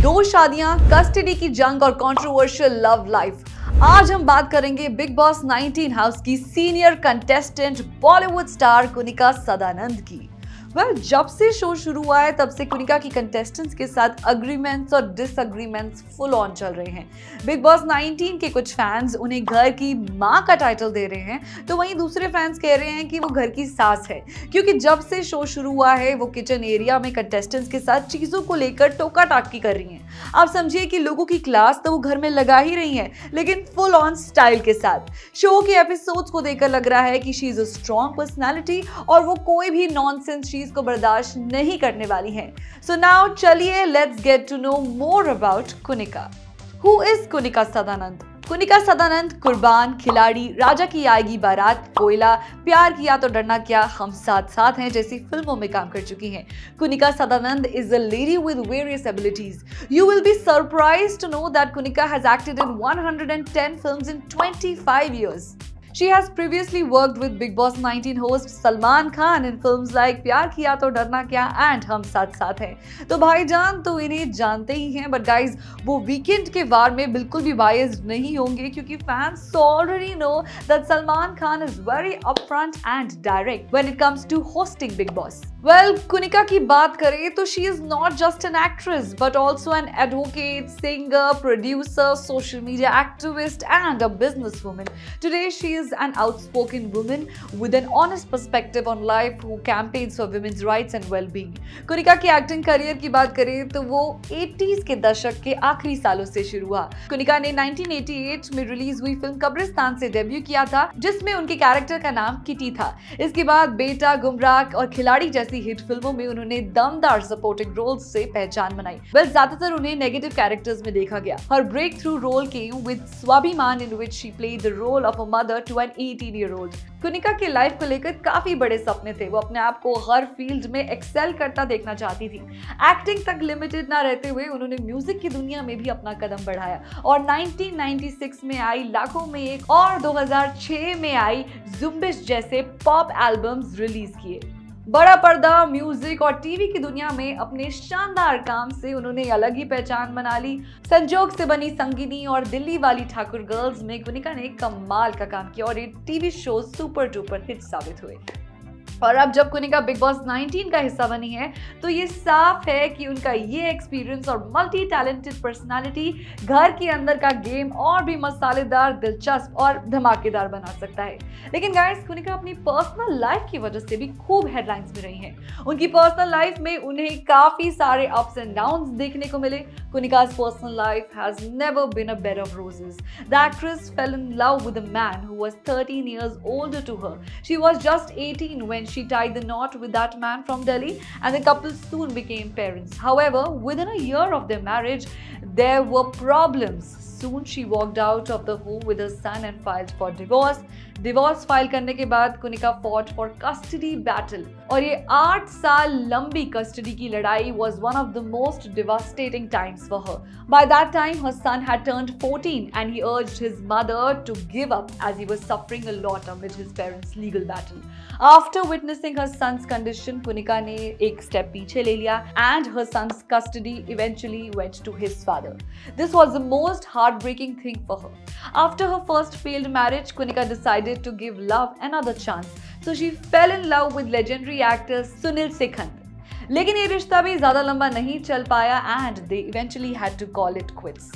दो शादियां, कस्टडी की जंग और कंट्रोवर्शियल लव लाइफ। आज हम बात करेंगे बिग बॉस 19 हाउस की senior contestant Bollywood star Kunika Sadanand की। जब से शो शुरू हुआ है तब से कुनिका की कंटेस्टेंट्स के साथ अग्रीमेंट्स और डिसअग्रीमेंट्स फुल ऑन चल रहे हैं। बिग बॉस 19 के कुछ फैंस उन्हें घर की मां का टाइटल दे रहे हैं, तो वहीं दूसरे फैंस कह रहे हैं कि वो घर की सास है, क्योंकि जब से शो शुरू हुआ है वो किचन एरिया में कंटेस्टेंट्स के साथ चीजों को लेकर टोका टाकी कर रही हैं। आप समझिए कि लोगों की क्लास तो वो घर में लगा ही रही हैं, लेकिन फुल ऑन स्टाइल के साथ। शो के एपिसोड्स को देखकर लग रहा है कि she is a strong personality और वो कोई भी नॉनसेंस चीज को बर्दाश्त नहीं करने वाली हैं। सो नाउ चलिए let's get to know more about Kunika. Who is Kunika Sadanand? Kunika Sadanand Kurbaan, Khiladi, राजा की आएगी बारात, कोयला, प्यार किया तो डरना क्या, हम साथ साथ हैं जैसी फिल्मों में काम कर चुकी हैं। Kunika Sadanand is a lady with various abilities. You will be surprised to know that Kunika has acted in 110 films in 25 years. She has previously worked with Big Boss 19 host Salman Khan in films like प्यार किया तो डरना क्या and हम साथ साथ हैं। तो भाईजान तो इन्हें जानते ही हैं, बट गाइज वो वीकेंड के वार में बिल्कुल भी बायस्ड नहीं होंगे, क्योंकि fans already know that Salman Khan is very upfront and direct when it comes to hosting Bigg Boss. Kunika की बात करें तो she is not just an actress but also an advocate, singer, producer, social media activist and a business woman. Today she is an outspoken woman with an honest perspective on life who campaigns for women's rights and well-being. Kunika की acting career की बात करें तो वो 80s के दशक के आखिरी सालों से शुरू हुआ। कुनिका ने 1988 में रिलीज हुई फिल्म कब्रिस्तान से डेब्यू किया था, जिसमें उनके कैरेक्टर का नाम किटी था। इसके बाद बेटा, गुमराह और खिलाड़ी जैसी हिट फिल्मों में उन्होंने दमदार सपोर्टिंग रोल्स से पहचान बनाई। ज्यादातर उन्हें नेगेटिव कैरेक्टर्स में देखा गया। Her breakthrough role came with Swabhimaan in which she played the role of a mother to an 18-year-old। Kunika के लाइफ को लेकर काफी बड़े सपने थे। वो अपने आप को हर फील्ड में एक्सेल करता देखना चाहती थी। एक्टिंग तक लिमिटेड ना रहते हुए उन्होंने म्यूजिक की दुनिया में भी अपना कदम बढ़ाया और 1996 में आई लाखों में एक और 2006 में आई जुम्बिश जैसे पॉप एल्बम्स रिलीज किए। बड़ा पर्दा, म्यूजिक और टीवी की दुनिया में अपने शानदार काम से उन्होंने अलग ही पहचान बना ली। संजोग से बनी संगिनी और दिल्ली वाली ठाकुर गर्ल्स में कुनिका ने कमाल का काम किया और ये TV show super duper hit साबित हुए। और अब जब कुनिका बिग बॉस 19 का हिस्सा बनी है तो ये साफ है कि उनका ये एक्सपीरियंस और मल्टी टैलेंटेड पर्सनालिटी घर के अंदर का गेम और भी मसालेदार, दिलचस्प और धमाकेदार बना सकता है। लेकिन गाइस, कुनिका अपनी पर्सनल लाइफ की वजह से भी खूब हेडलाइंस में रही हैं। उनकी पर्सनल लाइफ में उन्हें काफी सारे अप्स एंड डाउन्स देखने को मिले। Kunika's personal life has never been a bed of roses. The actress fell in love with a man who was 13 years older to her. She was just 18 when she tied the knot with that man from Delhi, and the couple soon became parents. However, within a year of their marriage, there were problems. Soon she walked out of the home with her son and filed for divorce. Divorce file करने के बाद Kunika fought for custody battle और ये 8 साल लंबी custody की लड़ाई was one of the most devastating times for her. By that time, her son had turned 14 and he urged his mother to give up as he was suffering a lot amid his parents' legal battle. After witnessing her son's condition, Kunika ने एक step पीछे ले लिया and her son's custody eventually went to his father. This was the most heartbreaking thing for her. After her first failed marriage, Kunika decided to give love another chance. So she fell in love with legendary actor Sunil Sekhand. लेकिन ये रिश्ता भी ज्यादा लंबा नहीं चल पाया and they eventually had to call it quits.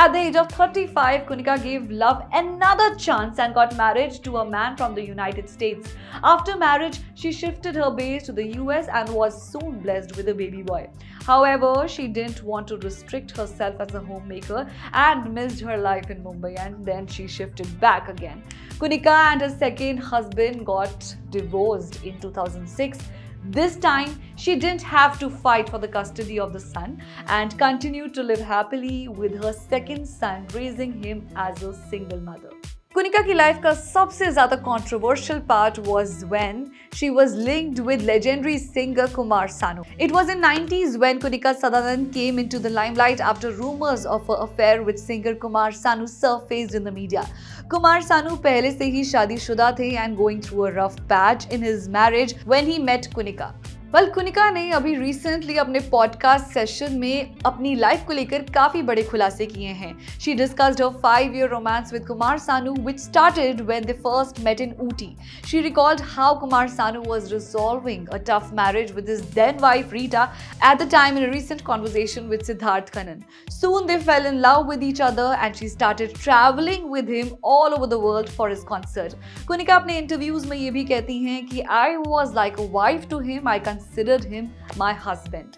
At the age of 35, Kunika gave love another chance and got married to a man from the United States. After marriage, she shifted her base to the US and was soon blessed with a baby boy. However, she didn't want to restrict herself as a homemaker and missed her life in Mumbai, and then she shifted back again. Kunika and her second husband got divorced in 2006. This time, she didn't have to fight for the custody of the son and continued to live happily with her second son, raising him as a single mother. Kunika की life का सबसे ज्यादा controversial part was when she was linked with legendary singer Kumar Sanu. It was in 90s when Kunika Sadanan came into the limelight after rumors of her affair with singer Kumar Sanu surfaced in the media. Kumar Sanu पहले से ही शादीशुदा थे and going through a rough patch in his marriage when he met Kunika. Well Kunika ने अभी recently अपने podcast session में अपनी life को लेकर काफी बड़े खुलासे किए हैं। She discussed her 5-year romance with Kumar Sanu, which started when they first met in Ooty. She recalled how Kumar Sanu was resolving a tough marriage with his then wife Rita at the time in a recent conversation with Siddharth Kannan. Soon they fell in love with each other and she started traveling with him all over the world for his concert. Kunika अपने interviews में ये भी कहती हैं कि I was like a wife to him, I considered him my husband.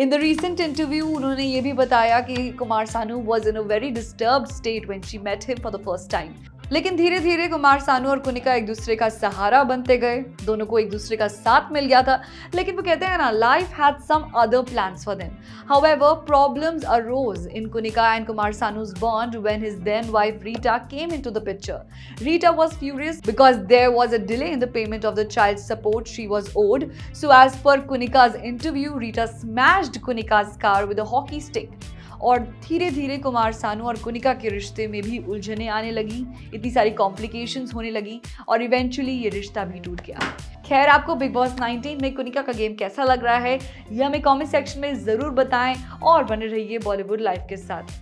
In the recent interview, उन्होंने ये भी बताया कि Kumar Sanu was in a very disturbed state when she met him for the first time. लेकिन धीरे धीरे कुमार सानू और कुनिका एक दूसरे का सहारा बनते गए, दोनों को एक दूसरे का साथ मिल गया था। लेकिन वो कहते हैं ना, life had some other plans for them. However, problems arose in Kunika and Kumar Sanu's bond when his then wife Rita came into the picture. Rita was furious because there was a delay in the payment of the child support she was owed. So as per Kunika's interview, Rita smashed Kunika's car with a hockey stick. और धीरे धीरे कुमार सानू और कुनिका के रिश्ते में भी उलझने आने लगी, इतनी सारी कॉम्प्लिकेशंस होने लगी और इवेंचुअली ये रिश्ता भी टूट गया। खैर, आपको बिग बॉस 19 में कुनिका का गेम कैसा लग रहा है ये हमें कमेंट सेक्शन में ज़रूर बताएं और बने रहिए बॉलीवुड लाइव के साथ।